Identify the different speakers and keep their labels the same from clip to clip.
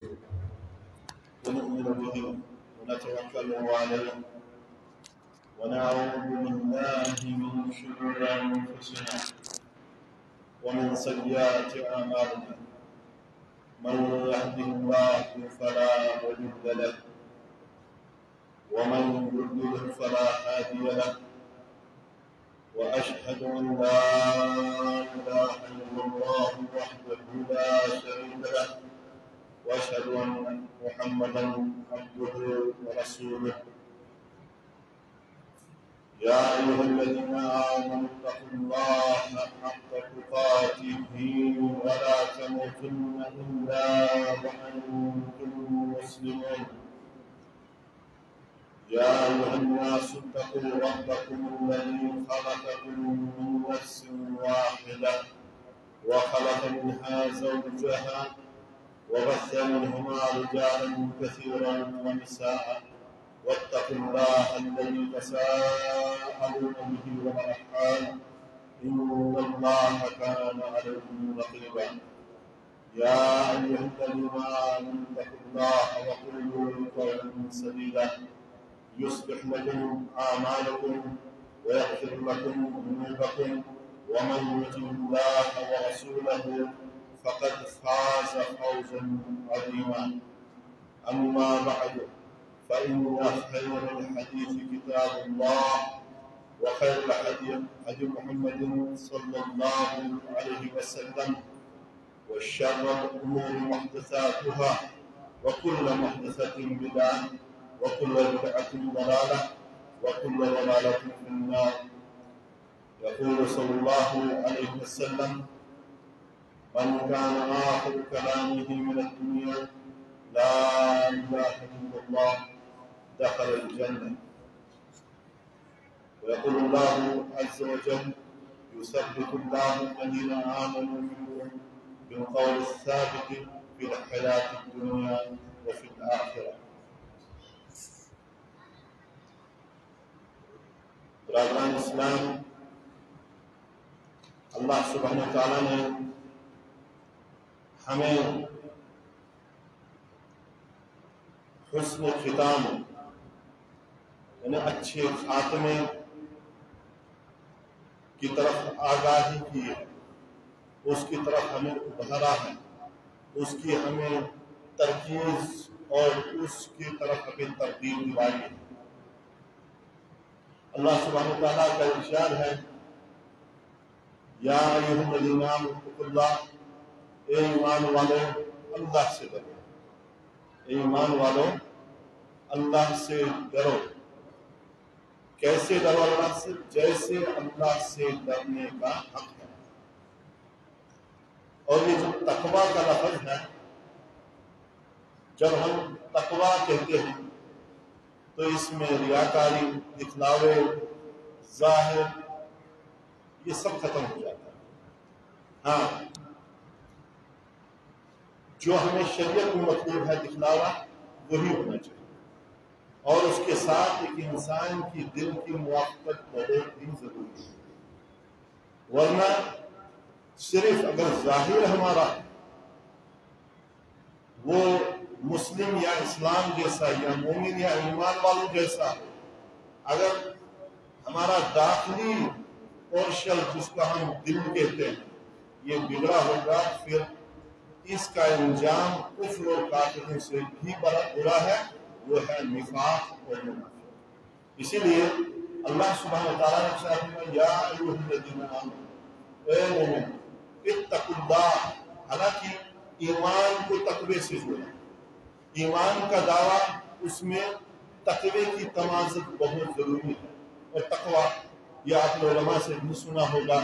Speaker 1: ونؤمن به ونتوكل عليه ونعوذ بالله من شرور أنفسنا ومن سيئات أعمالنا من يهده الله فلا مضل له ومن يضلل فلا هادي له وأشهد أن لا إله إلا الله وحده لا شريك له وأشهد أن محمدا عبده ورسوله يا أيها الذين آمنوا اتقوا الله حق تقاته ولا تموتن إلا وأنتم مسلمون يا أيها الناس اتقوا ربكم الذي خلقكم من نفس واحدة وخلق منها زوجها وبث منهما رجالا كثيرا ونساء واتقوا الله الذي تساءلون به والأرحام إن الله كان عليكم رقيبا يا أيها الذين آمنوا اتقوا الله وقولوا قولا سديدا يصلح لكم أعمالكم ويغفر لكم ذنوبكم ومن يطع الله ورسوله فقد فاز فوزا عظيما أما بعد فإن خير الحديث كتاب الله وخير الهدي هدي محمد صلى الله عليه وسلم وشر الأمور محدثاتها وكل محدثة بدعة وكل بدعة ضلالة وكل ضلالة في النار. يقول صلى الله عليه وسلم من كان آخر كلامه من الدنيا لا إله إلا الله دخل الجنة. ويقول الله عز وجل يثبت الله الذين آمنوا منكم بالقول الثابت في الحياة الدنيا وفي الآخرة. برادران اسلام، اللہ سبحانہ وتعالی نے ہمیں حسن ختام یعنی اچھے خاتمے کی طرف آگاہی کی ہے، اس کی طرف ہمیں ابھارا ہے، اس کی ہمیں ترکیز اور اس کی طرف ہمیں ترغیب دلائی ہے۔ اللہ سبحانہ وتعالیٰ کا ارشاد ہے یا ایھا الذین آمنوا اتقوا اللہ، اے ایمان والو اللہ سے ڈرو، اے ایمان والو اللہ سے ڈرو۔ کیسے ڈرو اللہ سے؟ جیسے اللہ سے ڈرنے کا حق ہے۔ اور یہ جو تقویٰ کا لفظ ہے، جب ہم تقویٰ کہتے ہیں تو اس میں ریاکاری، دکھلاوے، ظاہر، یہ سب ختم ہو جاتا ہے۔ ہاں، جو ہمیں شریعت میں مطلوب ہے دکھلاوا، وہی ہونا چاہیے، اور اس کے ساتھ ایک انسان کی دل کی موافقت بہت ہی ضروری ہے۔ ورنہ صرف اگر ظاہر ہمارا وہ مسلم یا اسلام جیسا یا مومن یا ایمان والوں جیسا، اگر ہمارا داخلی پورشن جس کو ہم دل کہتے ہیں یہ بگڑا ہوگا، پھر اس کا انجام کفر و کافروں سے بھی برا ہے، وہ ہے نفاق اور منافقت۔ اسی لیے اللہ سبحانہ وتعالیٰ نے فرمایا یا ایھا الذین آمنوا، اے مومن اتقوا اللہ، حالانکہ ایمان کو تقوی سے جوڑا، ایمان کا دعویٰ اس میں تقوی کی تمازت بہت ضروری ہے۔ اور تقوی یہ آپ نے علماء سے بھی سنا ہوگا،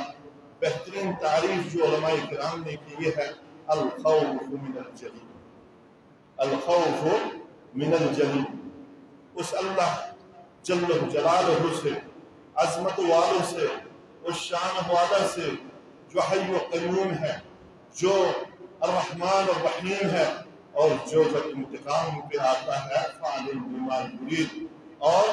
Speaker 1: بہترین تعریف جو علماء کرام نے کی یہ ہے الخوف من الجلیل، الخوف من الجلیل، اس اللہ جل جلالہ سے، عظمت والوں سے، اس شان والا سے جو حی و قیوم ہے، جو الرحمن الرحیم ہے، اور جو جب انتقام پہ آتا ہے فعلن بما یرید، اور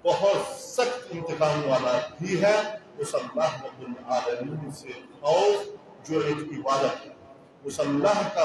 Speaker 1: بہت سخت انتقام والا بھی ہے، اس اللہ رب العالمین سے خوف جو ایک عبادت ہے، اس اللہ کا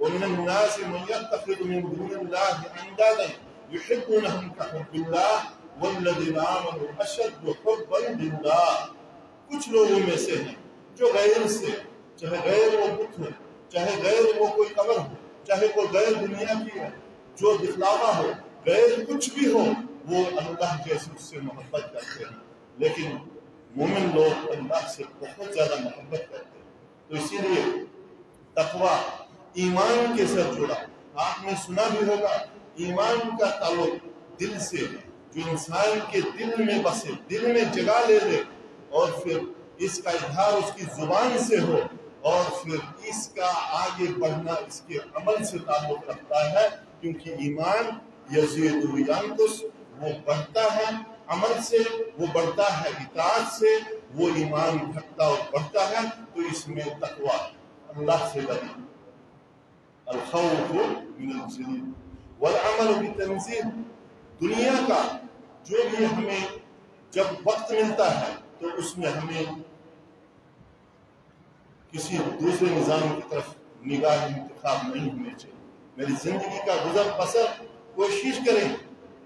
Speaker 1: وَمِنَ النَّاسِ مَن يَتَّخِذُ مِن دُونِ اللَّهِ أَندَادًا يُحِبُّونَهُم كَحُبِّ اللَّهِ وَالَّذِينَ آمَنُوا أَشَدُّ حُبًّا لِلَّهِ۔ کچھ لوگوں میں سے ہیں جو غیر سے، چاہے غیر وہ بت ہو، چاہے غیر وہ کوئی قبر ہو، چاہے کوئی غیر دنیا کی ہے جو دکھلاوا ہو، غیر کچھ بھی ہو، وہ اللہ جیسے اس سے محبت کرتے ہیں۔ لیکن مومن لوگ اللہ سے بہت زیادہ محبت کرتے ہیں۔ تو اسی لیے تقویٰ ایمان کے ساتھ جڑا۔ آپ نے سنا بھی ہوگا ایمان کا تعلق دل سے ہے، جو انسان کے دل میں بسے، دل میں جگہ لے لے، اور پھر اس کا اظہار اس کی زبان سے ہو، اور پھر اس کا آگے بڑھنا اس کے عمل سے تعلق رکھتا ہے، کیونکہ ایمان یزید و ینقص، وہ بڑھتا ہے عمل سے، وہ بڑھتا ہے اطاعت سے، وہ ایمان گھٹتا اور بڑھتا ہے۔ تو اس میں تقویٰ، اللہ سے ڈرنا، الخوف من الجلیل والعمل بالتنزیل۔ دنیا کا جو بھی ہمیں جب وقت ملتا ہے تو اس میں ہمیں کسی دوسرے نظام کی طرف نگاہ انتخاب نہیں ہونی چاہیے۔ میری زندگی کا گزر بسر کوشش کریں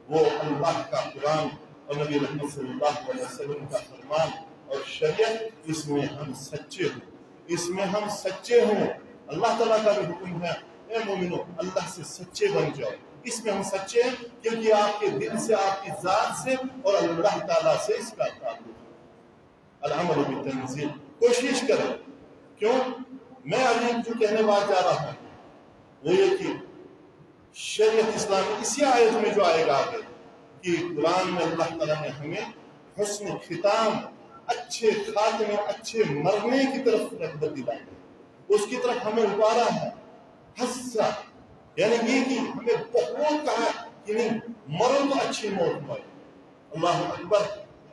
Speaker 1: وہ اللہ کا قرآن اور نبی رحمت صلی اللہ علیہ وسلم کا فرمان اور شریعت، اس میں ہم سچے ہوں، اس میں ہم سچے ہوں۔ اللہ تعالیٰ کا بھی حکم ہے اے مومنو اللہ سے سچے بن جاؤ۔ اس میں ہم سچے ہیں کیونکہ آپ کے دل سے، آپ کی ذات سے اور اللہ تعالیٰ سے اس کا تعلق ہے۔ العمل بالتنزیل، کوشش کریں۔ کیوں؟ میں ابھی جو کہنے بات جا رہا ہوں وہ یہ کہ شریعت اسلامی اسی آیت میں جو آئے گا آگے کہ قرآن میں اللہ تعالیٰ نے ہمیں حسن ختام، اچھے خاتمے، اچھے مرنے کی طرف رغبت دلائی ہے، اس کی طرف ہمیں اتارا ہے۔ حسہ یعنی یہ کہ ہمیں بہت کہا کہ نہیں مرو تو اچھی موت پائے۔ اللہ اکبر۔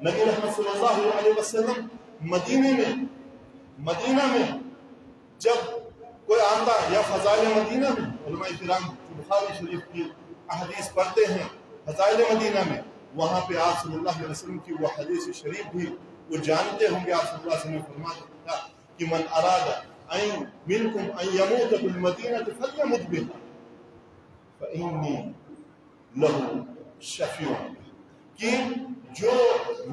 Speaker 1: نبی رحمت صلی اللہ علیہ وسلم مدینہ میں جب کوئی آتا، یا فضائل مدینہ میں علماء کرام بخاری شریف کی احادیث پڑھتے ہیں، فضائل مدینہ میں وہاں پہ آپ صلی اللہ علیہ وسلم کی وہ حدیث شریف بھی وہ جانتے ہوں گے۔ آپ صلی اللہ علیہ وسلم نے فرمایا تھا کہ من اراد منکم ان یموت بالمدینہ فلیمت بها فإنی لہ شفیع، کہ جو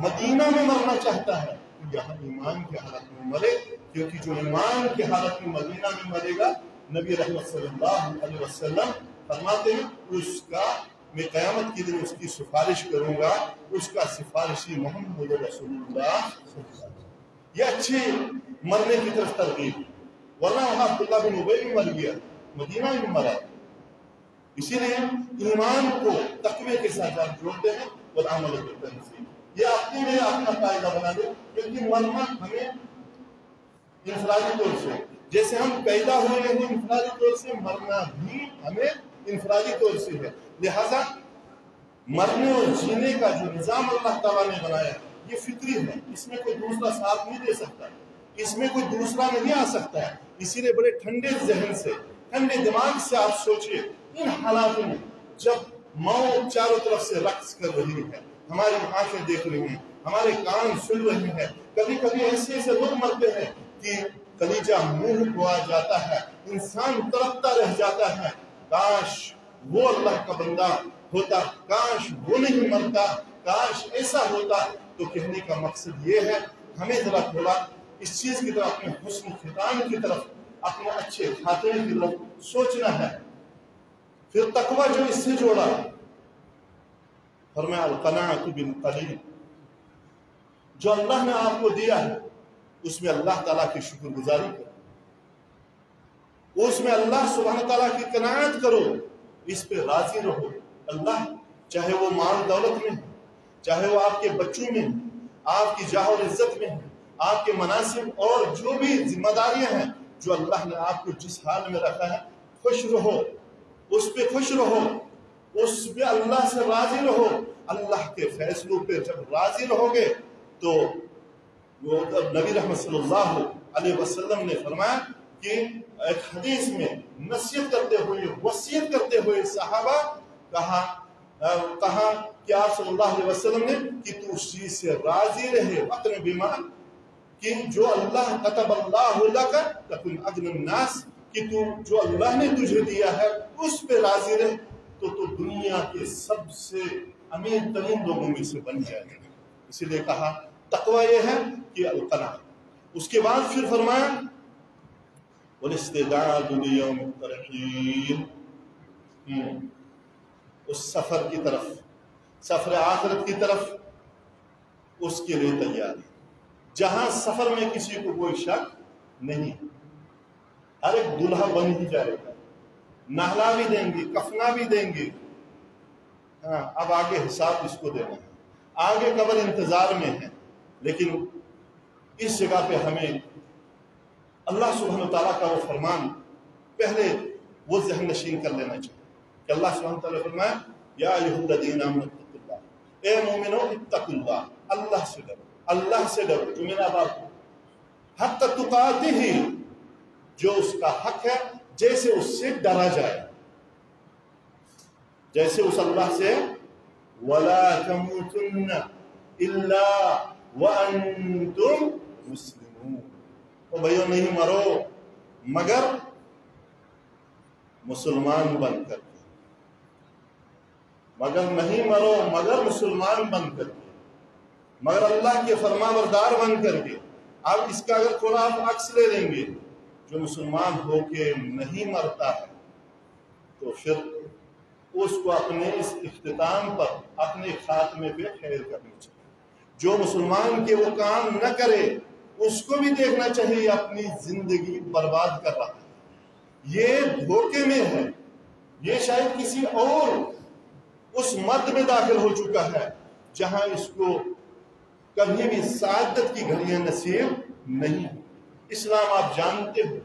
Speaker 1: مدینہ میں مرنا چاہتا ہے یہاں ایمان کی حالت میں مرے، کیونکہ جو ایمان کی حالت میں مدینہ میں مرے گا، نبی رحمت صلی اللہ علیہ وسلم فرماتے ہیں اس کا میں قیامت کے دن اس کی سفارش کروں گا، اس کا سفارشی محمد رسول اللہ صلی اللہ علیہ وسلم۔ یہ اچھے مرنے کی طرف ترغیب، ورنہ وہاں عبداللہ بن ابی بھی مر گیا، مدینہ میں مرا۔ اسی لیے ایمان کو تقوی کے ساتھ آپ جوڑتے ہیں اور عمل بالتنزیل، یہ اپنے لیے اپنا قاعدہ بنا دیں، کیونکہ مرنا ہمیں انفرادی طور سے، جیسے ہم پیدا ہوئے ہیں انفرادی طور سے، مرنا بھی ہمیں انفرادی طور سے ہے۔ لہذا مرنے اور جینے کا جو نظام اللہ تعالیٰ نے بنایا یہ فطری ہے، اس میں کوئی دوسرا ساتھ نہیں دے سکتا، اس میں کوئی دوسرا نہیں آ سکتا ہے۔ اسی لیے بڑے ٹھنڈے ذہن سے، ٹھنڈے دماغ سے آپ سوچئے ان حالاتوں میں جب موت چاروں طرف سے رقص کر رہی ہے، ہماری آنکھیں دیکھ رہی ہیں، ہمارے کان سن رہے ہیں، کبھی کبھی ایسے ایسے لوگ مرتے ہیں کہ کلیجہ منہ کو آ جاتا ہے، انسان تڑپتا رہ جاتا ہے، کاش وہ اللہ کا بندہ ہوتا، کاش وہ نہیں مرتا، کاش ایسا ہوتا۔ تو کہنے کا مقصد یہ ہے ہمیں ذرا تھوڑا اس چیز کی طرف، اپنے حسن ختام کی طرف، اپنے اچھے خاتمے کی طرف سوچنا ہے۔ پھر تقویٰ جو اس سے جوڑا، فرمایا القناعۃ بالقلیل، جو اللہ نے آپ کو دیا ہے اس میں اللہ تعالیٰ کی شکر گزاری کرو، اس میں اللہ سبحانہ تعالیٰ کی قناعت کرو، اس پہ راضی رہو۔ اللہ چاہے وہ مال دولت میں ہے، چاہے وہ آپ کے بچوں میں ہے، آپ کی جاہ اور عزت میں ہے، آپ کے مناصب اور جو بھی ذمہ داریاں ہیں جو اللہ نے آپ کو جس حال میں رکھا ہے، خوش رہو، اس پہ خوش رہو، اس پہ اللہ سے راضی رہو۔ اللہ کے فیصلوں پہ جب راضی رہو گے تو نبی رحمت صلی اللہ علیہ وسلم نے فرمایا کہ ایک حدیث میں نصیحت کرتے ہوئے، وصیت کرتے ہوئے صحابہ کہا کہ آپ صلی اللہ علیہ وسلم نے کہ تو اس چیز سے راضی رہے، وقت میں بیمار، کہ جو اللہ کتب اللہ لک تکن اغنی الناس، کہ کہ تو جو اللہ نے تجھے دیا ہے اس پہ راضی رہ تو دنیا کے سب سے امیر ترین لوگوں میں سے بن جائے گا. اسی لیے کہا تقوی یہ ہے کہ القناع. اس کے بعد پھر فرمایا والاستعداد لیوم الترحیل، اس سفر کی طرف، سفر آخرت کی طرف اس کے لیے تیار ہے، جہاں سفر میں کسی کو کوئی شک نہیں. ہر ایک دلہا بن ہی جائے گا، نہلا بھی دیں گے، کفنا بھی دیں گے. ہاں اب آگے حساب اس کو دینا ہے، آگے قبر انتظار میں ہے. لیکن اس جگہ پہ ہمیں اللہ سبحانہ وتعالیٰ کا وہ فرمان پہلے وہ ذہن نشین کر لینا چاہیے کہ اللہ سبحانہ وتعالیٰ فرمایا یا ایھا الذین آمنوا اتقوا اللہ، اے مومنو اتقوا اللہ، اللہ سے ڈرو، اللہ سے ڈرو. جو میرا بات حق تقاتہ، جو اس کا حق ہے جیسے اس سے ڈرا جائے، جیسے اس اللہ سے. وَلَا تَمُوتُنَّ إِلَّا وَأَنْتُمْ مُسْلِمُونَ. تو بھائیو نہیں مرو مگر مسلمان بن کر کے، مگر نہیں مرو مگر مسلمان بن کر کے، مگر اللہ کے فرما بردار بن کر کے. اب اس کا اگر تھوڑا آپ عکس لے لیں گے، جو مسلمان ہو کے نہیں مرتا ہے تو پھر اس کو اپنے اس اختتام پر، اپنے خاتمے پہ خیر کرنی چاہیے. جو مسلمان کے وہ کام نہ کرے اس کو بھی دیکھنا چاہیے اپنی زندگی برباد کر رہا ہے، یہ دھوکے میں ہے، یہ شاید کسی اور اس مد میں داخل ہو چکا ہے جہاں اس کو کبھی بھی سعادت کی گھڑیاں نصیب نہیں. اسلام آپ جانتے ہو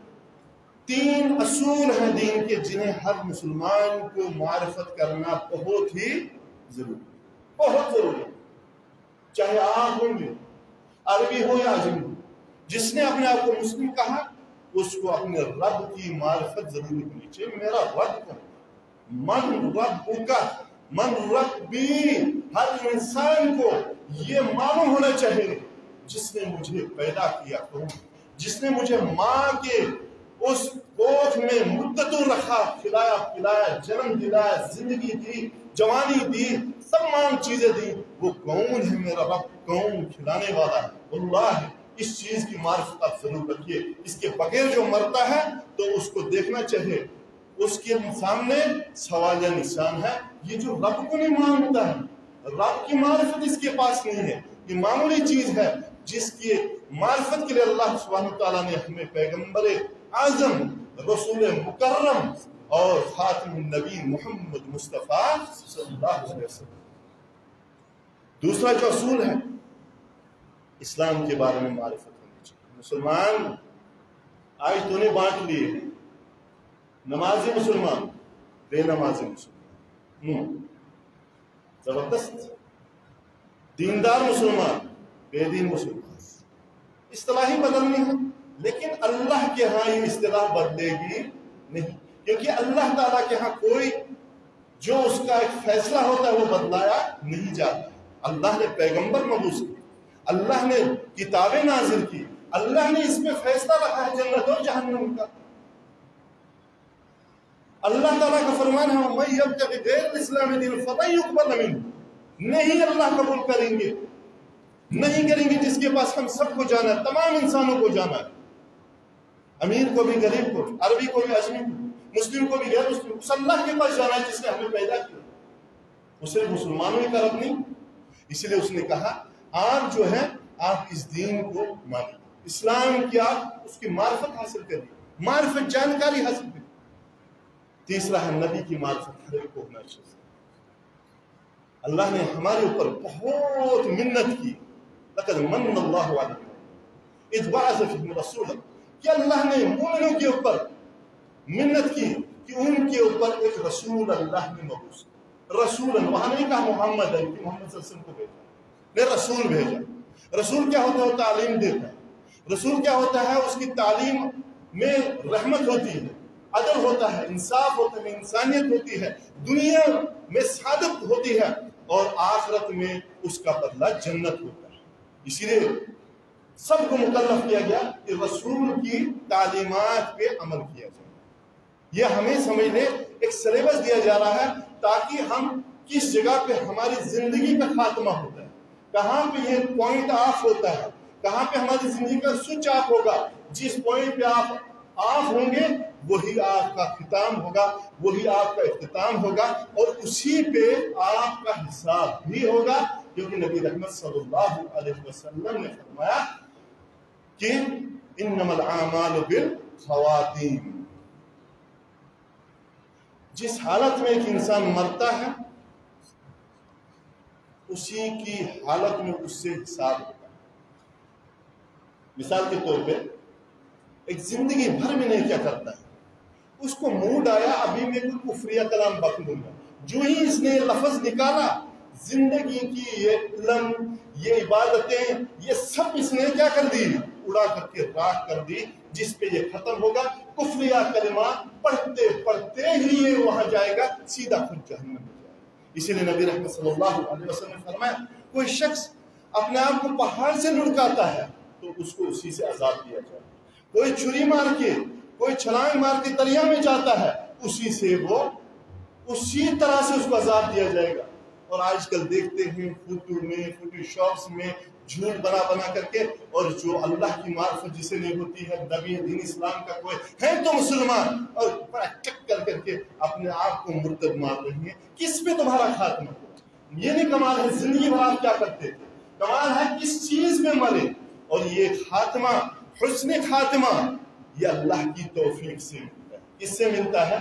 Speaker 1: 3 اصول ہیں دین کے جنہیں ہر مسلمان کو معرفت کرنا بہت ہی ضروری، بہت ضروری. چاہے آپ ہوں گے، عربی ہو یا عجمی ہو، جس نے اپنے آپ کو مسلم کہا اس کو اپنے رب کی معرفت ضروری ہونی چاہیے. میرا رب کون؟ من رب کا، من ربی. ہر انسان کو یہ معلوم ہونا چاہیے جس نے مجھے پیدا کیا کون، جس نے مجھے ماں کے اس کوکھ میں مدتوں رکھا، کھلایا پلایا، جنم دلایا، زندگی دی، جوانی دی، تمام چیزیں دی، وہ کون ہے؟ میرا رب کون کھلانے والا ہے؟ اللہ. اس چیز کی معرفت آپ ضرور رکھیے. اس کے بغیر جو مرتا ہے تو اس کو دیکھنا چاہیے، اس کے سامنے سوال نشان ہے. یہ جو رب کو نہیں مانتا ہے، رب کی معرفت اس کے پاس نہیں ہے، یہ معمولی چیز ہے جس کی معرفت کے لیے اللہ سبحانہ تعالیٰ نے ہمیں پیغمبر اعظم، رسول مکرم اور خاتم النبی محمد مصطفیٰ صلی اللہ علیہ وسلم. دوسرا جو اصول ہے اسلام کے بارے میں معرفت ہونی چاہیے. مسلمان آج تو نے بانٹ لیے ہیں، نمازی مسلمان، بے نمازی مسلمان، زبردست. دیندار مسلمان، بے دین مسلمان. اصطلاحی بدلنی ہے لیکن اللہ کے ہاں یہ اصطلاح بدلے گی نہیں، کیونکہ اللہ تعالیٰ کے ہاں کوئی جو اس کا ایک فیصلہ ہوتا ہے وہ بدلایا نہیں جاتا. اللہ نے پیغمبر مبعوث کی، اللہ نے کتابیں نازل کی، اللہ نے اس میں فیصلہ رکھا ہے جنت اور جہنم کا. اللہ تعالیٰ کا فرمان ہے وَمَن يَبْتَغِ غَيْرَ الْإِسْلَامِ دِينًا فَلَن يُقْبَلَ مِنْهُ. نہیں اللہ قبول کریں گے، نہیں کریں گے جس کے پاس ہم سب کو جانا ہے، تمام انسانوں کو جانا ہے، امیر کو بھی، غریب کو بھی، عربی کو بھی، عجمی کو بھی، مسلم کو بھی، غیر مسلم. اس اللہ کے پاس جانا ہے جس نے ہمیں پیدا کیا. وہ صرف مسلمانوں ہی کا رب نہیں. اسی لیے اس نے کہا آپ جو ہے آپ اس دین کو مانیے، اسلام کی آپ اس کی معرفت حاصل کریے، معرفت جانکاری حاصل کریے. تیسرا ہے نبی کی معرفت ہر ایک کو ہونا چاہیے. اللہ نے ہمارے اوپر بہت منت کی. لقد من اللہ علیہ اذ بعث فیہم رسولا، کہ اللہ نے مومنوں کے اوپر منت کی کہ ان کے اوپر ایک رسول اللہ نے مبعوث. رسول، وہاں نہیں کہا محمد ہے کہ محمد صلی اللہ علیہ وسلم کو بھیجا، نے رسول بھیجا. رسول کیا ہوتا ہے؟ وہ تعلیم دیتا ہے. رسول کیا ہوتا ہے؟ اس کی تعلیم میں رحمت ہوتی ہے، عدل ہوتا ہے، انصاف ہوتا ہے، انسانیت ہوتی ہے، دنیا میں سعادت ہوتی ہے اور آخرت میں اس کا بدلہ جنت ہوتا ہے. اسی لیے سب کو مکلف کیا گیا کہ رسول کی تعلیمات پہ عمل کیا جائے. یہ ہمیں سمجھ لے ایک سلیبس دیا جا رہا ہے تاکہ ہم کس جگہ پہ ہماری زندگی کا خاتمہ ہوتا ہے، کہاں پہ یہ پوائنٹ آف ہوتا ہے، کہاں پہ ہماری زندگی کا سوئچ آف ہوگا. جس پوائنٹ پہ آپ آف ہوں گے وہی آپ کا ختام ہوگا، وہی آپ کا اختتام ہوگا، اور اسی پہ آپ کا حساب بھی ہوگا. کیونکہ نبی رحمت صلی اللہ علیہ وسلم نے فرمایا کہ انما الاعمال بالخواتیم. جس حالت میں ایک انسان مرتا ہے اسی کی حالت میں اس سے حساب ہوگا. مثال کے طور پہ ایک زندگی بھر میں نہیں کیا کرتا ہے، اس کو موڈ آیا ابھی میں کوئی کفریہ کلام بک لوں گا، جو ہی اس نے لفظ نکالا زندگی کی یہ علم، یہ عبادتیں، یہ سب اس نے کیا کر دی، اڑا کر کے راکھ کر دی، جس پہ یہ ختم ہوگا. کفریہ کلمات پڑھتے پڑھتے ہی یہ وہاں جائے گا، سیدھا خود جہنم میں جائے گا. اسی لیے نبی رحمت صلی اللہ علیہ وسلم نے فرمایا کوئی شخص اپنے آپ کو پہاڑ سے لڑکاتا ہے تو اس کو اسی سے عذاب دیا جائے. کوئی چھری مار کے، کوئی چھلانگ مار کے دریا میں جاتا ہے، اسی سے وہ اسی طرح سے اس کو عذاب دیا جائے گا. اور آج کل دیکھتے ہیں فوٹو میں، فوٹو شاپس میں جھوٹ بنا بنا کر کے، اور جو اللہ کی معرفت جسے نہیں ہوتی ہے، نبی دین اسلام کا کوئی ہے تو مسلمان، اور بڑا چک کر کے اپنے آپ کو مرتد مار رہی ہیں. کس پہ تمہارا خاتمہ؟ یہ نہیں کمال ہے زندگی بھر آپ کیا کرتے تھے، کمال ہے کس چیز میں مرے. اور یہ خاتمہ، حسن خاتمہ، یہ اللہ کی توفیق سے ملتا ہے. کس سے ملتا ہے؟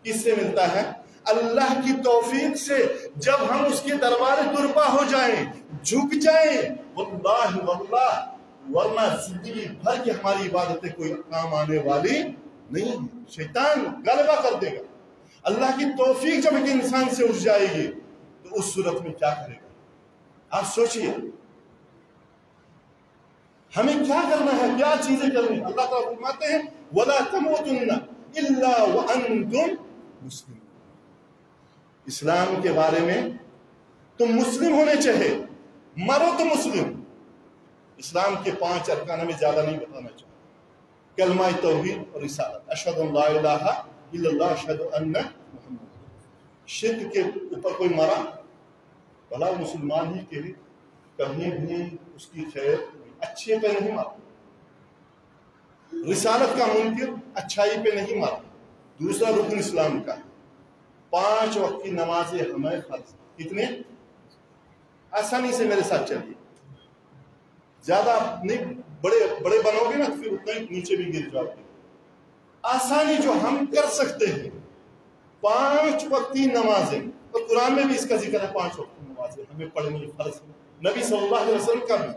Speaker 1: کس سے ملتا ہے؟ اللہ کی توفیق سے. جب ہم اس کے دربار درپا ہو جائیں، جھک جائیں، واللہ واللہ، ورنہ زندگی بھر کی ہماری عبادتیں کوئی کام آنے والی نہیں. شیطان غلبہ کر دے گا. اللہ کی توفیق جب ایک انسان سے اٹھ جائے گی تو اس صورت میں کیا کرے گا؟ آپ سوچئے ہمیں کیا کرنا ہے، کیا چیزیں کرنی ہیں. اللہ تعالیٰ فرماتے ہیں وَلَا تَمُوتُنَّ إِلَّا وَأَنْتُمْ مُسْلِمُونَ. اسلام کے بارے میں تم مسلم ہونے چاہے، مرو تو مسلم. اسلام کے 5 ارکان میں زیادہ نہیں بتانا چاہتا. کلمہ توحید اور رسالت، اشہد ان لا الہ الا اللہ اشہد ان محمد. شرک کے اوپر کوئی مرا بھلا مسلمان ہی کے لیے، کہیں بھی اس کی خیر اچھے پہ نہیں مارا. رسالت کا منکر اچھائی پہ نہیں مارا. دوسرا رکن اسلام کا 5 وقت کی نمازیں ہمیں فرض. کتنے؟ آسانی سے میرے ساتھ چلیے، زیادہ نہیں، بڑے بنو گے نا پھر اتنا ہی نیچے بھی گر جاؤ گے. آسانی جو ہم کر سکتے ہیں 5 وقتی نمازیں، اور قرآن میں بھی اس کا ذکر ہے 5 وقتی نمازیں ہمیں پڑھنی فرض ہے. نبی صلی اللہ علیہ وسلم کا بھی،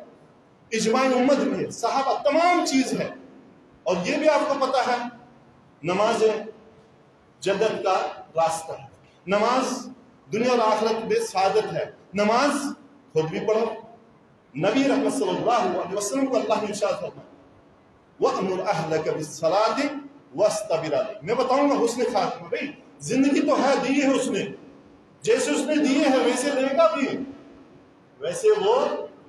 Speaker 1: اجماع امت بھی ہے، صحابہ، تمام چیز ہے. اور یہ بھی آپ کو پتا ہے نمازیں جنت کا راستہ ہے. نماز دنیا اور آخرت میں سعادت ہے. نماز خود بھی پڑھو. نبی رحمت صلی اللہ علیہ وسلم کو اللہ نے ارشاد فرمایا وَأْمُرْ أَهْلَكَ بِالصَّلَاةِ وَاسْتَبِرْ عَلَيْهَا. میں بتاؤں گا حسن خاتمہ. بھائی زندگی تو ہے، دی ہے اس نے، جیسے اس نے دیے ہیں ویسے لے گا بھی، ویسے وہ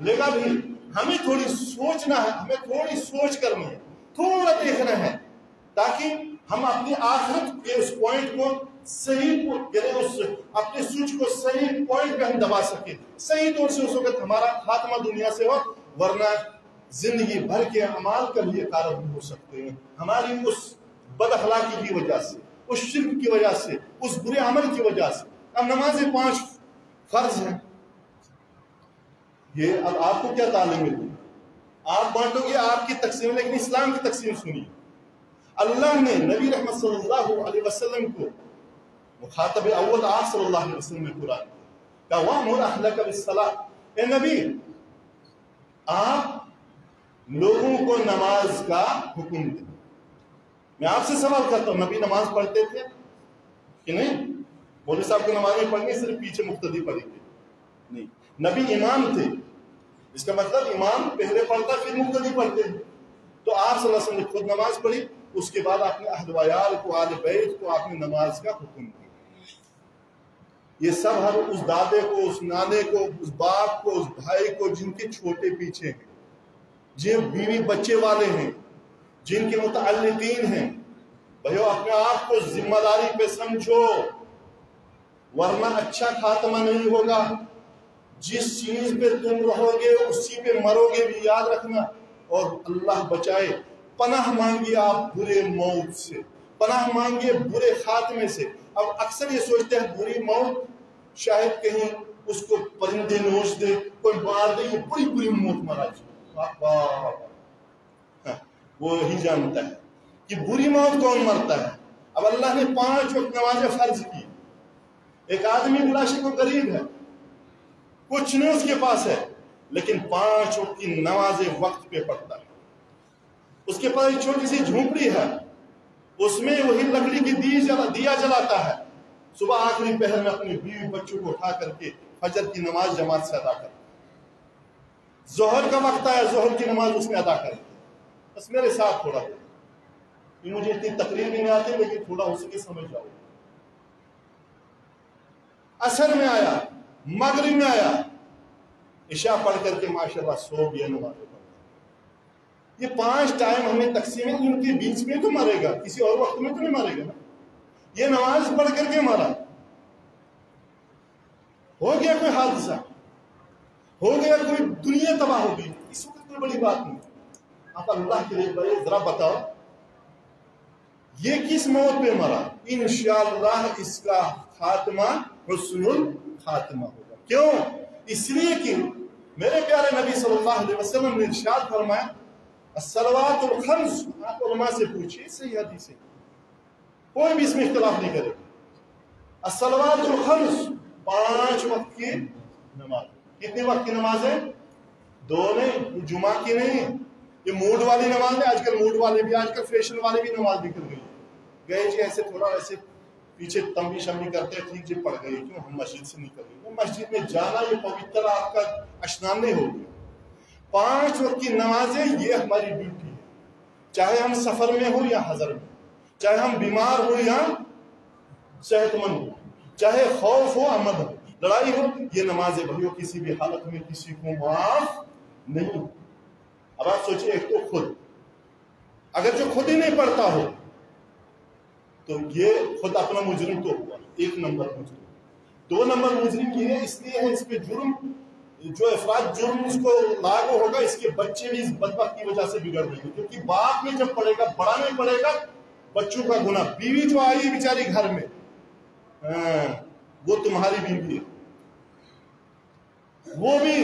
Speaker 1: لے گا بھی. ہمیں تھوڑی سوچنا ہے، ہمیں تھوڑی سوچ کرنی ہے، تھوڑا دیکھنا ہے، تاکہ ہم اپنی آخرت کے اس پوائنٹ کو صحیح، یعنی اس اپنے سوچ کو صحیح پوائنٹ پہ ہم دبا سکیں، صحیح طور سے اس وقت ہمارا خاتمہ دنیا سے ہو. ورنہ زندگی بھر کے اعمال کا بھی کارب ہو سکتے ہیں ہماری اس بد اخلاقی کی وجہ سے، اس شرک کی وجہ سے، اس برے عمل کی وجہ سے. اب نمازیں 5 فرض ہیں. یہ اب آپ کو کیا تعلیم ملتی ہے؟ آپ بانٹو گے آپ کی تقسیم، لیکن اسلام کی تقسیم سنیے. اللہ نے نبی رحمت صلی اللہ علیہ وسلم کو مخاطب اول آپ صلی اللہ علیہ وسلم میں قرآن کہا وَأْمُرْ أَهْلَكَ بِالصَّلَاةِ. اے نبی آپ لوگوں کو نماز کا حکم دیں. میں آپ سے سوال کرتا ہوں، نبی نماز پڑھتے تھے کہ نہیں؟ مولوی صاحب کو نماز میں پڑھنی صرف پیچھے مقتدی پڑھیں گے نہیں. نبی امام تھے، اس کا مطلب امام پہلے پڑھتا پھر مقتدی پڑھتے ہیں. تو آپ صلی اللہ علیہ وسلم نے خود نماز پڑھی، اس کے بعد اپنے اہل ویال کو، آل بیت کو آپ نے نماز کا حکم دیا. یہ سب ہر اس دادے کو، اس نانے کو، اس باپ کو، اس بھائی کو جن کے چھوٹے پیچھے ہیں، جن بیوی بچے والے ہیں، جن کے متعلقین ہیں، بھائیو اپنے آپ کو ذمہ داری پہ سمجھو، ورنہ اچھا خاتمہ نہیں ہوگا۔ جس چیز پہ تم رہو گے اسی پہ مرو گے بھی، یاد رکھنا۔ اور اللہ بچائے، پناہ مانگیے آپ برے موت سے، پناہ مانگیے برے خاتمے سے۔ اب اکثر یہ سوچتے ہیں بری موت شاید کہیں اس کو پرندے نوچ دے، کوئی مار دے، یہ بری بری موت مرا جائے، وہ ہی جانتا ہے کہ بری موت کون مرتا ہے۔ اب اللہ نے 5 وقت نمازیں فرض کی۔ ایک آدمی بلاشے کو غریب ہے، کچھ نہیں اس کے پاس ہے، لیکن 5 وقت کی نمازیں وقت پہ پڑھتا ہے۔ اس کے پاس ایک چھوٹی سی جھونپڑی ہے، اس میں وہی لکڑی کی دیا جلاتا ہے، صبح آخری پہر میں اپنی بیوی بچوں کو اٹھا کر کے فجر کی نماز جماعت سے ادا کرتا ہے۔ ظہر کا وقت آیا، ظہر کی نماز اس میں ادا کرتا ہے۔ بس میرے ساتھ تھوڑا یہ مجھے اتنی تقریر نہیں آتی، لیکن تھوڑا ہو سکے سمجھ جاؤ۔ عصر میں آیا، مغرب میں آیا، عشاء پڑھ کر کے ماشاءاللہ سو گیا نماز۔ یہ 5 ٹائم ہمیں تقسیم ہے، ان کے بیچ میں تو مرے گا، کسی اور وقت میں تو نہیں مرے گا نا۔ یہ نماز پڑھ کر کے مرا، ہو گیا کوئی حادثہ، ہو گیا کوئی دنیا تباہ ہو گئی، اس وقت کوئی بڑی بات نہیں۔ آپ اللہ کے لیے بھائی ذرا بتاؤ یہ کس موت پہ مرا؟ انشاءاللہ اس کا خاتمہ حسن الخاتمہ ہوگا۔ کیوں؟ اس لیے کہ میرے پیارے نبی صلی اللہ علیہ وسلم نے ارشاد فرمایا الصلوات الخمس، آپ علماء سے پوچھئے، صحیح حدیث ہے، کوئی بھی اس میں اختلاف نہیں کرے۔ الصلوات الخمس، 5 وقت کی نماز۔ کتنے وقت کی نماز ہے؟ 2 نہیں، جمعہ کی نہیں، یہ موڈ والی نماز ہے۔ آج کل موڈ والے بھی، آج کل فیشن والے بھی نماز نکل گئی، گئے جی ایسے تھوڑا ایسے پیچھے تمبی شمبی کرتے ہیں، ٹھیک جی پڑ گئی، کیوں ہم مسجد سے نکل گئے۔ وہ مسجد میں جانا یہ پوتر آپ کا اشنان نہیں ہوگی۔ 5 وقت کی نمازیں یہ ہماری ڈیوٹی ہے، چاہے ہم سفر میں ہو یا حضر میں، چاہے ہم بیمار ہو یا صحت مند ہو، چاہے خوف ہو امن ہو، لڑائی ہو، یہ نمازیں بھائیو کسی بھی حالت میں کسی کو معاف نہیں۔ اب آپ سوچیں، ایک تو خود، اگر جو خود ہی نہیں پڑھتا ہو تو یہ خود اپنا مجرم تو ہوا، 1 نمبر مجرم۔ 2 نمبر مجرم یہ ہے، اس لیے ہے اس پہ جرم، جو افراد جرم اس کو لاگو ہوگا، اس کے بچے بھی اس بدبخت کی وجہ سے بگڑ رہے ہیں، کیونکہ باپ میں جب پڑے گا، بڑا نہیں پڑے گا، بچوں کا گناہ۔ بیوی جو آئی بیچاری گھر میں، وہ تمہاری بیوی ہے، وہ بھی۔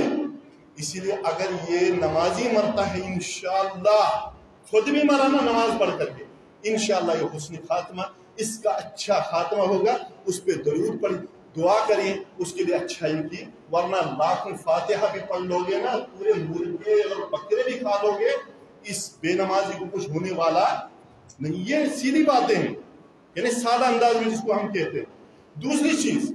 Speaker 1: اسی لیے اگر یہ نمازی مرتا ہے، انشاءاللہ خود بھی مرا نا نماز پڑھ کر کے، انشاءاللہ یہ حسن خاتمہ، اس کا اچھا خاتمہ ہوگا۔ اس پہ درود پڑھ، دعا کریں اس کے لیے اچھائی کی، ورنہ لاکھوں فاتحہ بھی پڑھ لو گے نا، پورے مرغے اور بکرے بھی کھا لو گے، اس بے نمازی کو کچھ ہونے والا نہیں۔ یہ سیدھی باتیں ہیں، یعنی سادہ انداز میں جس کو ہم کہتے ہیں۔ دوسری چیز،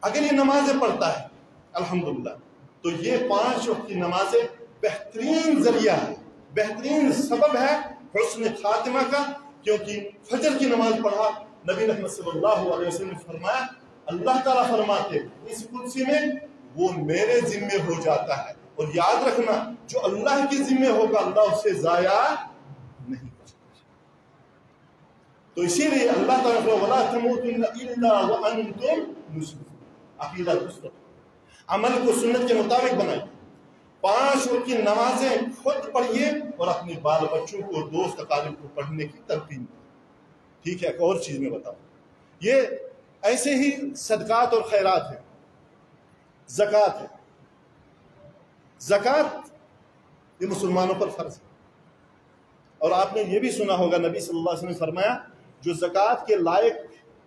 Speaker 1: اگر یہ نمازیں پڑھتا ہے الحمدللہ، تو یہ 5 وقت کی نمازیں بہترین ذریعہ ہے، بہترین سبب ہے حسن خاتمہ کا، کیونکہ فجر کی نماز پڑھا، نبی رحمت صلی اللہ علیہ وسلم نے فرمایا، اللہ تعالیٰ فرماتے اس قدسی میں وہ میرے ذمے ہو جاتا ہے، اور یاد رکھنا جو اللہ کے ذمے ہوگا اللہ اسے ضائع نہیں کر سکتا۔ تو اسی لیے اللہ تعالیٰ نے وَلَا تَمُوتُنَّ إِلَّا وَأَنْتُمْ مُسْلِمُونَ، عقیدہ درست، عمل کو سنت کے مطابق بنائیں۔ 5 وقت کی نمازیں خود پڑھیے اور اپنے بال بچوں کو، دوست اقارب کو پڑھنے کی تلقین کریں۔ ٹھیک ہے، ایک اور چیز میں بتاؤں، یہ ایسے ہی صدقات اور خیرات ہیں، زکوٰۃ ہے۔ زکوٰۃ یہ مسلمانوں پر فرض ہے، اور آپ نے یہ بھی سنا ہوگا نبی صلی اللہ علیہ وسلم نے فرمایا جو زکوٰۃ کے لائق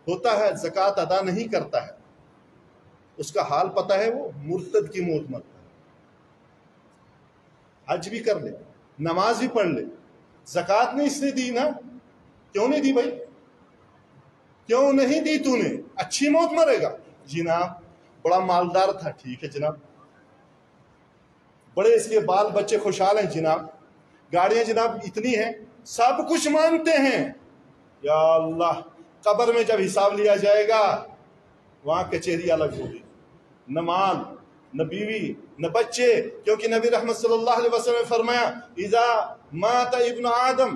Speaker 1: ہوتا ہے، زکوٰۃ ادا نہیں کرتا ہے، اس کا حال پتہ ہے، وہ مرتد کی موت مرتا ہے۔ حج بھی کر لے، نماز بھی پڑھ لے، زکوٰۃ نہیں اس نے دی نا، کیوں نہیں دی بھائی؟ کیوں نہیں دی تو نے؟ اچھی موت مرے گا جناب، بڑا مالدار تھا، ٹھیک ہے جناب، بڑے اس کے بال بچے خوشحال ہیں جناب، گاڑیاں جناب اتنی ہیں، سب کچھ مانتے ہیں، یا اللہ قبر میں جب حساب لیا جائے گا وہاں کچہری الگ ہوگی، نہ مال نہ بیوی نہ بچے، کیونکہ نبی رحمت صلی اللہ علیہ وسلم نے فرمایا اذا مات ابن آدم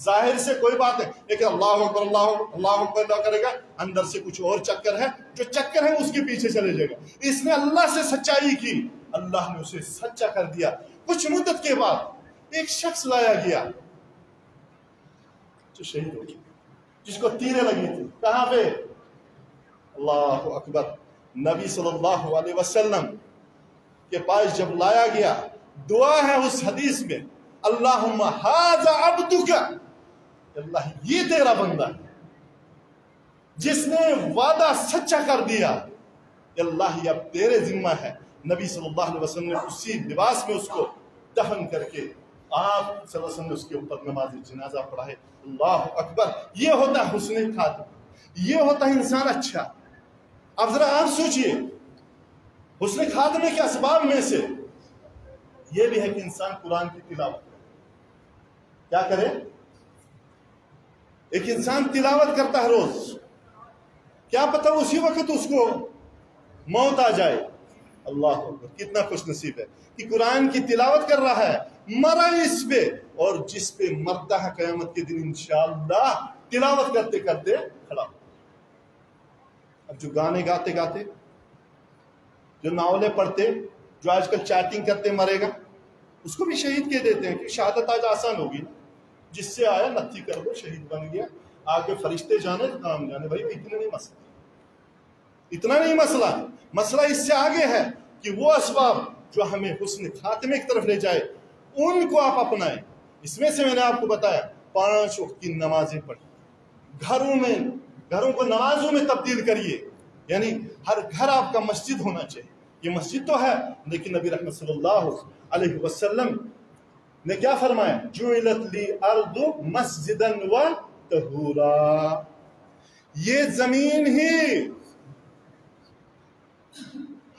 Speaker 2: ظاہر سے کوئی بات نہیں، لیکن اللہ اکبر اللہ اکبر کرے گا، اندر سے کچھ اور چکر ہے، جو چکر ہے اس کے پیچھے چلے جائے گا۔ اس نے اللہ سے سچائی کی، اللہ نے اسے سچا کر دیا۔ کچھ مدت کے بعد ایک شخص لایا گیا جو شہید ہو گیا، جس کو تیریں لگی تھی۔ کہاں پہ؟ اللہ اکبر، نبی صلی اللہ علیہ وسلم کے پاس جب لایا گیا، دعا ہے اس حدیث میں، اللہم ھذا عبدک، اللہ یہ تیرا بندہ ہے جس نے وعدہ سچا کر دیا، اللہ یہ اب تیرے ذمہ ہے۔ نبی صلی اللہ علیہ وسلم نے اسی لباس میں اس کو دفن کر کے آپ صلی اللہ علیہ وسلم نے اس کے اوپر نماز جنازہ پڑھائے۔ اللہ اکبر، یہ ہوتا ہے حسن خاتمہ، یہ ہوتا ہے انسان اچھا۔ اب ذرا آپ سوچئے، حسن خاتمے کے اسباب میں سے یہ بھی ہے کہ انسان قرآن کی تلاوت کرے۔ کیا کرے؟ ایک انسان تلاوت کرتا ہے روز، کیا پتہ اسی وقت اس کو موت آ جائے۔ اللہ اکبر، کتنا خوش نصیب ہے کہ قرآن کی تلاوت کر رہا ہے، مرا اس پہ، اور جس پہ مرتا ہے قیامت کے دن انشاءاللہ تلاوت کرتے کرتے کھڑا۔ اب جو گانے گاتے گاتے، جو ناولیں پڑھتے، جو آج کل چیٹنگ کرتے مرے گا، اس کو بھی شہید کہہ دیتے ہیں کہ شہادت آج آسان ہوگی نا، جس سے آیا نتھی کر دو، شہید بن گیا، آگے فرشتے جانے کام جانے۔ بھائی اتنا نہیں مسئلہ، اتنا نہیں مسئلہ، مسئلہ اس سے آگے ہے کہ وہ اسباب جو ہمیں حسن خاتمے کی طرف لے جائے ان کو آپ اپنائیں۔ اس میں سے میں نے آپ کو بتایا 5 وقت کی نمازیں پڑھیں، گھروں کو نمازوں میں تبدیل کریے، یعنی ہر گھر آپ کا مسجد ہونا چاہیے۔ یہ مسجد تو ہے، لیکن نبی رحمت صلی اللہ علیہ وسلم نے کیا فرمایا؟ جعلت لی ارض مسجدا و طہورا، یہ زمین ہی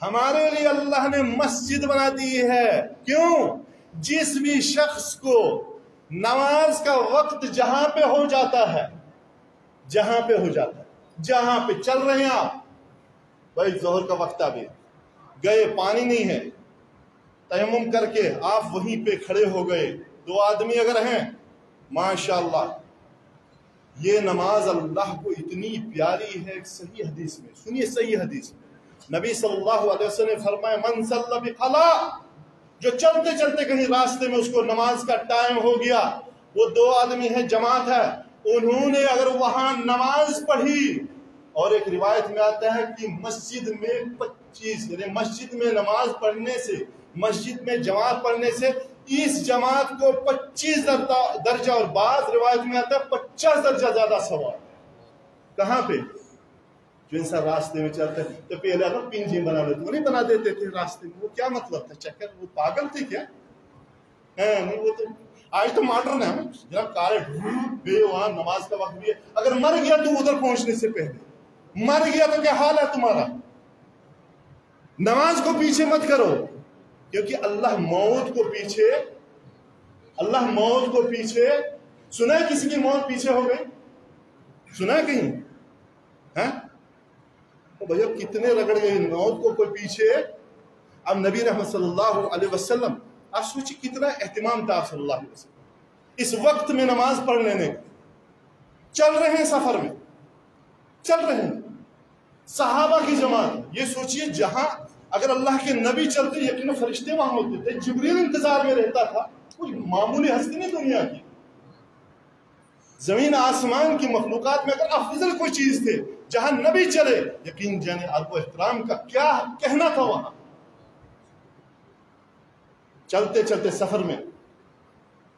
Speaker 2: ہمارے لیے اللہ نے مسجد بنا دی ہے۔ کیوں؟ جس بھی شخص کو نماز کا وقت جہاں پہ ہو جاتا ہے، جہاں پہ ہو جاتا ہے، جہاں پہ چل رہے ہیں آپ، بھائی ظہر کا وقت آ گیا، گئے پانی نہیں ہے، تیمم کر کے آپ وہیں پہ کھڑے ہو گئے، 2 آدمی اگر ہیں، ماشاءاللہ یہ نماز اللہ کو اتنی پیاری ہے۔ ایک صحیح حدیث میں سنیے، صحیح حدیث میں نبی صلی اللہ علیہ وسلم نے فرمایا، من صلی بخلا، جو چلتے چلتے کہیں راستے میں اس کو نماز کا ٹائم ہو گیا، وہ 2 آدمی ہیں، جماعت ہے، انہوں نے اگر وہاں نماز پڑھی، اور ایک روایت میں آتا ہے کہ مسجد میں 25، یعنی مسجد میں نماز پڑھنے سے، مسجد میں جماعت پڑھنے سے اس جماعت کو 25 درجہ، اور بعض روایت میں آتا ہے 50 درجہ زیادہ ثواب۔ کہاں پہ؟ جو انسان راستے میں چلتے ہیں تو پہلے تو پنجی بنا لیتے، وہ نہیں بنا دیتے تھے راستے میں، وہ کیا مطلب تھا؟ چکر، وہ پاگل تھے کیا؟ نہیں، وہ تو آج تو ماڈرن ہے جناب، کارے بے، وہاں نماز کا وقت بھی ہے، اگر مر گیا تو ادھر پہنچنے سے پہلے مر گیا تو کیا حال ہے تمہارا؟ نماز کو پیچھے مت کرو، کیونکہ اللہ موت کو پیچھے سنا ہے کسی کی موت پیچھے ہو گئی؟ سنا ہے کہیں؟ بھائی کتنے رگڑ گئی موت کو کوئی پیچھے۔ اب نبی رحمت صلی اللہ علیہ وسلم، آپ سوچیں کتنا اہتمام تھا صلی اللہ علیہ وسلم اس وقت میں نماز پڑھ لینے کا۔ چل رہے ہیں، سفر میں چل رہے ہیں، صحابہ کی جماعت، یہ سوچئے جہاں اگر اللہ کے نبی چلتے یقیناً فرشتے وہاں ہوتے تھے، جبریل انتظار میں رہتا تھا، کوئی معمولی ہستی نہیں دنیا کی، زمین آسمان کی مخلوقات میں اگر افضل کوئی چیز تھے، جہاں نبی چلے یقین جانے ادب و احترام کا کیا کہنا تھا۔ وہاں چلتے چلتے سفر میں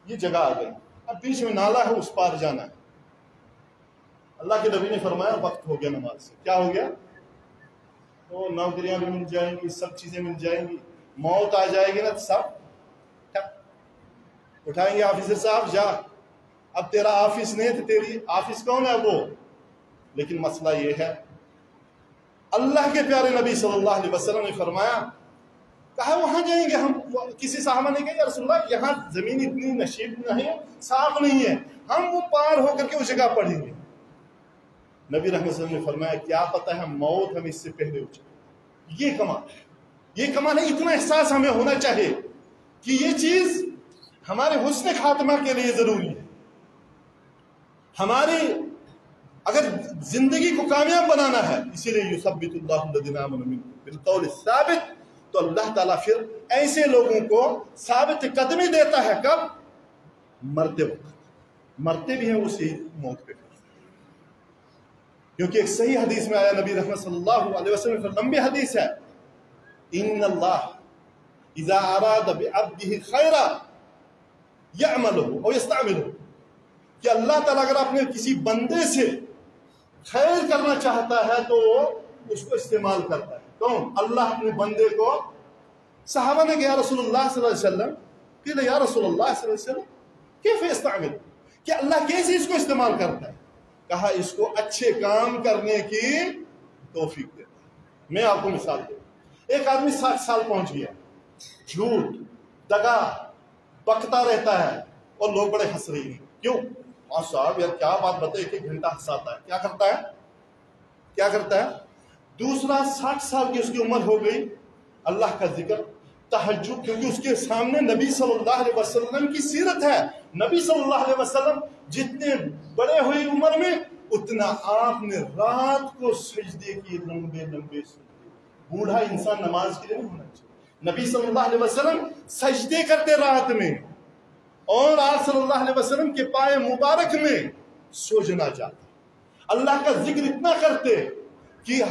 Speaker 2: یہ جگہ آ گئی، اب بیچ میں نالا ہے، اس پار جانا ہے۔ اللہ کے نبی نے فرمایا وقت ہو گیا نماز سے۔ کیا ہو گیا؟ تو نوکریاں بھی مل جائیں گی، سب چیزیں مل جائیں گی، موت آ جائے گی نا، سب اٹھائیں گے، آفیسر صاحب جا، اب تیرا آفس نہیں تو تیری آفس کون ہے وہ؟ لیکن مسئلہ یہ ہے، اللہ کے پیارے نبی صلی اللہ علیہ وسلم نے فرمایا، کہا وہاں جائیں گے ہم۔ کسی صحابہ نے کہا یا رسول اللہ یہاں زمین اتنی نشیب نہیں ہے، صاف نہیں ہے، ہم وہ پار ہو کر کے اس جگہ پڑھیں گے۔ نبی رحمت صلی اللہ علیہ وسلم نے فرمایا کیا پتہ ہے موت ہم اس سے پہلے ہو جائے۔ یہ کمال ہے، اتنا احساس ہمیں ہونا چاہیے کہ یہ چیز ہمارے حسن خاتمہ کے لیے ضروری ہے۔ ہماری اگر زندگی کو کامیاب بنانا ہے، اسی لیے یثبت اللہ الذین آمنوا منکم بالقول الثابت، تو اللہ تعالیٰ پھر ایسے لوگوں کو ثابت قدمی دیتا ہے، کب؟ مرتے وقت، مرتے بھی ہیں اسی موت پہ، کیونکہ ایک صحیح حدیث میں آیا، نبی رحمت صلی اللہ علیہ وسلم کی لمبی حدیث ہے، ان اللہ اذا اراد بعبده خیرا یعملہ او یستعملہ، کہ اللہ تعالیٰ اگر اپنے کسی بندے سے خیر کرنا چاہتا ہے تو وہ اس کو استعمال کرتا ہے۔ کون؟ اللہ اپنے بندے کو۔ صحابہ نے کہا یا رسول اللہ صلی اللہ علیہ وسلم، کہ یا رسول اللہ صلی اللہ علیہ وسلم کیف یستعمل، کہ اللہ کیسے اس کو استعمال کرتا ہے؟ کہا اس کو اچھے کام کرنے کی توفیق دیتا ہے۔ میں آپ کو مثال دوں، ایک آدمی 60 سال پہنچ گیا، جھوٹ دغا بکتا رہتا ہے اور لوگ بڑے ہنس رہے ہیں، کیوں؟ ہاں صاحب یار کیا بات بتائے، 1 گھنٹہ ہنساتا ہے، کیا کرتا ہے؟ کیا کرتا ہے؟ دوسرا 60 سال کی اس کی عمر ہو گئی، اللہ کا ذکر، تہجد، کیونکہ اس کے سامنے نبی صلی اللہ علیہ وسلم کی سیرت ہے۔ نبی صلی اللہ علیہ وسلم جتنے بڑے ہوئی عمر میں، اتنا آپ نے رات کو سجدے کی لمبے لمبے سجدے۔ بوڑھا انسان نماز کے لیے نہیں ہونا چاہیے۔ نبی صلی اللہ علیہ وسلم سجدے کرتے رات میں، اور آپ صلی اللہ علیہ وسلم کے پائے مبارک میں سو جنا جاتا، اللہ کا ذکر اتنا کرتے کہ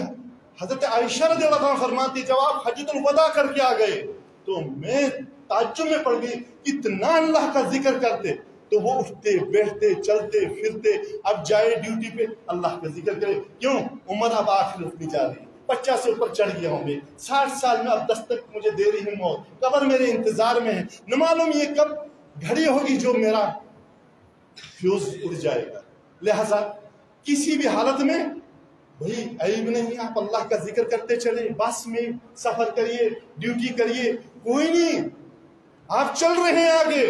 Speaker 2: حضرت عائشہ رضی اللہ عنہ فرماتی جب آپ حجۃ الوداع کر کے آ گئے تو میں تعجب میں پڑ گئی، اتنا اللہ کا ذکر کرتے، تو وہ اٹھتے بیٹھتے چلتے پھرتے، اب جائے ڈیوٹی پہ اللہ کا ذکر کرے، کیوں؟ عمر اب آخر اٹھنی جا رہی ہے، 50 سے اوپر چڑھ گیا ہوں میں، 60 سال میں اب دستک مجھے دے رہی ہے موت، قبر میرے انتظار میں ہے، نہ معلوم یہ کب گھڑی ہوگی جو میرا فیوز اڑ جائے گا۔ لہذا کسی بھی حالت میں بھئی عیب نہیں، آپ اللہ کا ذکر کرتے چلیں، بس میں سفر کریے، ڈیوٹی کریے، کوئی نہیں، آپ چل رہے ہیں آگے،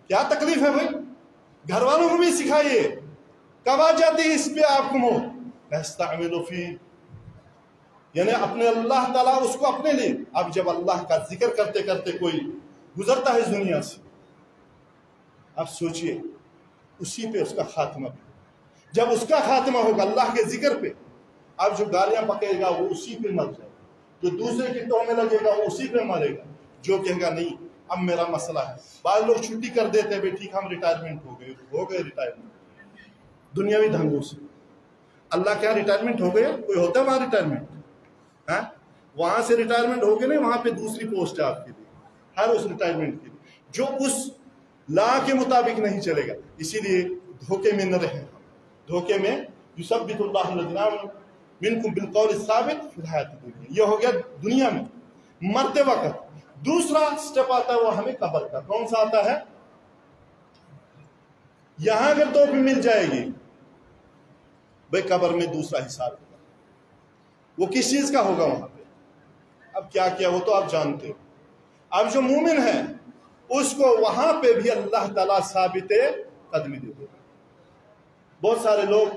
Speaker 2: کیا تکلیف ہے بھئی؟ گھر والوں کو بھی سکھائیے، کب آ جاتی ہے اس پہ آپ کو موت؟ استعملوا فی، یعنی اپنے اللہ تعالیٰ اس کو اپنے لیے۔ اب جب اللہ کا ذکر کرتے کرتے کوئی گزرتا ہے اس دنیا سے، اب سوچئے اسی پہ اس کا خاتمہ بھی، جب اس کا خاتمہ ہوگا اللہ کے ذکر پہ، اب جو گالیاں پکڑے گا وہ اسی پہ مر جائے گا، جو دوسرے کی ٹوہ میں لگے گا وہ اسی پہ مرے گا، جو کہے گا نہیں اب میرا مسئلہ ہے۔ بعض لوگ چھٹی کر دیتے ہیں، ٹھیک ہم ریٹائرمنٹ ہو گئے ریٹائرمنٹ دنیاوی ڈھنگوں سے۔ اللہ کیا ریٹائرمنٹ ہو گیا؟ کوئی ہوتا ہے وہاں ریٹائرمنٹ؟ ہاں، وہاں سے ریٹائرمنٹ ہو گئے نہیں، وہاں پہ دوسری پوسٹ ہے آپ کے لیے، ہر اس ریٹائرمنٹ کے لیے جو اس لا کے مطابق نہیں چلے گا۔ اسی لیے دھوکے میں نہ رہیں، دھوکے میں یثبت اللہ الذین آمنوا منکم بالقول الثابت فی الحیاۃ الدنیا، یہ ہو گیا دنیا میں مرتے وقت۔ دوسرا سٹیپ آتا ہے وہ ہمیں قبر کا، کون سا آتا ہے؟ یہاں اگر توفیق مل جائے گی بھائی قبر میں دوسرا حساب ہوگا، وہ کس چیز کا ہوگا وہاں پہ؟ اب کیا کیا وہ تو آپ جانتے ہو۔ اب جو مومن ہے اس کو وہاں پہ بھی اللہ تعالیٰ ثابت قدمی دے دے گا۔ بہت سارے لوگ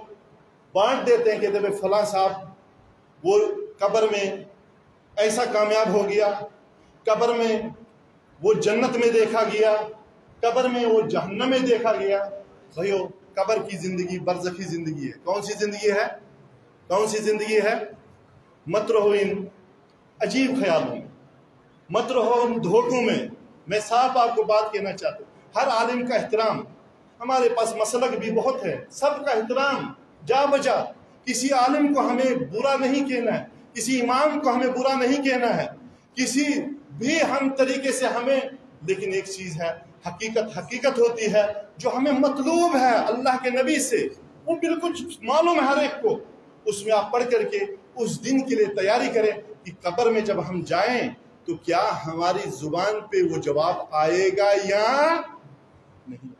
Speaker 2: بانٹ دیتے ہیں کہ فلاں صاحب وہ قبر میں ایسا کامیاب ہو گیا، قبر میں وہ جنت میں دیکھا گیا، قبر میں وہ جہنم میں دیکھا گیا۔ بھائیو قبر کی زندگی برزخی زندگی ہے۔ کون سی زندگی ہے؟ کون سی زندگی ہے؟ مت رہو ان عجیب خیالوں میں، مت رہو ان دھوکوں میں۔ میں صاف آپ کو بات کہنا چاہتا ہوں، ہر عالم کا احترام، ہمارے پاس مسلک بھی بہت ہے، سب کا احترام جا بجا، کسی عالم کو ہمیں برا نہیں کہنا ہے، کسی امام کو ہمیں برا نہیں کہنا ہے، کسی بھی ہم طریقے سے ہمیں، لیکن ایک چیز ہے، حقیقت ہوتی ہے جو ہمیں مطلوب ہے اللہ کے نبی سے، وہ بالکل معلوم ہے ہر ایک کو، اس میں آپ پڑھ کر کے اس دن کے لیے تیاری کریں کہ قبر میں جب ہم جائیں تو کیا ہماری زبان پہ وہ جواب آئے گا یا نہیں۔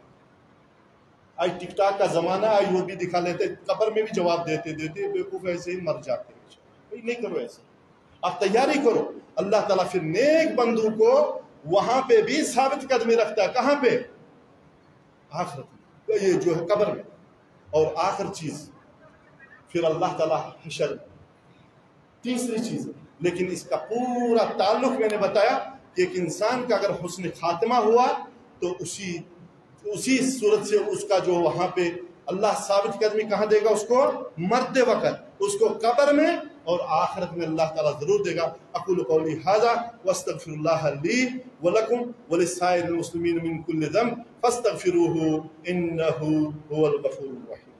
Speaker 2: آج ٹک ٹاک کا زمانہ، آج وہ بھی دکھا لیتے، قبر میں بھی جواب دیتے بیوقوف ایسے ہی مر جاتے ہیں۔ نہیں کرو ایسے، آپ تیاری کرو، اللہ تعالیٰ پھر نیک بندوں کو وہاں پہ بھی ثابت قدمی رکھتا ہے۔ کہاں پہ؟ آخرت میں، یہ جو ہے قبر میں۔ اور آخر چیز پھر اللہ تعالیٰ حشر، تیسری چیز، لیکن اس کا پورا تعلق میں نے بتایا کہ ایک انسان کا اگر حسن خاتمہ ہوا تو اسی صورت سے اس کا جو وہاں پہ اللہ ثابت قدمی کہاں دے گا اس کو؟ مرتے وقت، اس کو قبر میں، اور آخرت میں اللہ تعالیٰ ضرور دے گا۔ اقول قولی ھذا واستغفر اللہ لی ولکم ولسائر المسلمین من کل ذنب فاستغفروہ انہ هو الغفور الرحیم۔